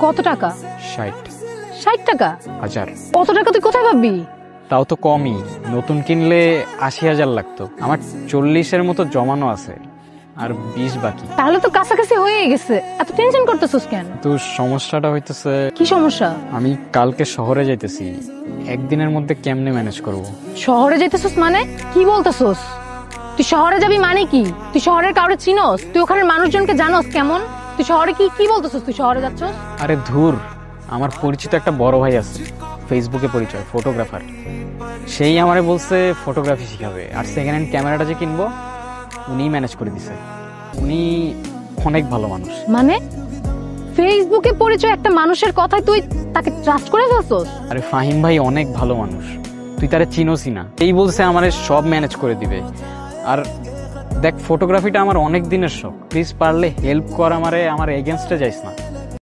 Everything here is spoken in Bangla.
কত টাকা? 60। 60 টাকা? 1000। অত টাকা তুই কোথায় পাবি? তাও তো কমই, নতুন কিনলে 80,000 লাগতো। আমার 40-এর মতো জমানো আছে, আর 20 বাকি। তাহলে তো কাছাকাছি হয়ে গেছে, এত টেনশন করতেছিস কেন? তো সমস্যাটা হইতেছে, কি সমস্যা? আমি কালকে শহরে যাইতেছি, একদিনের মধ্যে কেমনে ম্যানেজ করব? শহরে যাইতেছিস মানে কি বলতেছিস? তুই শহরে যাবি মানে কি? তুই শহরের কাউরে চিনোস? তুই ওখানের মানুষজনকে জানোস কেমন? তুই শহরে কি বলতেছিস? তুই শহরে যাচ্ছস? আরে ধুর, আমার পরিচিত একটা বড় ভাই আছে, ফেসবুকে পরিচয়, ফটোগ্রাফার। সেই আমারে বলছে ফটোগ্রাফি শিখাবে, আর সেকেন্ড হ্যান্ড ক্যামেরাটা যে কিনবো উনিই ম্যানেজ করে দিছে। উনি অনেক ভালো মানুষ। মানে ফেসবুকে পরিচয় একটা মানুষের কথায় তুই তাকে ট্রাস্ট করে ফেলছস? আরে ফাহিম ভাই অনেক ভালো মানুষ, তুই তারে চিনোসই না। এই বলছে আমারে সব ম্যানেজ করে দিবে। আর দেখ, ফটোগ্রাফিটা আমার অনেক দিনের শখ, প্লিজ পারলে হেল্প কর আমারে, আমার এগেনস্টে যাইস না।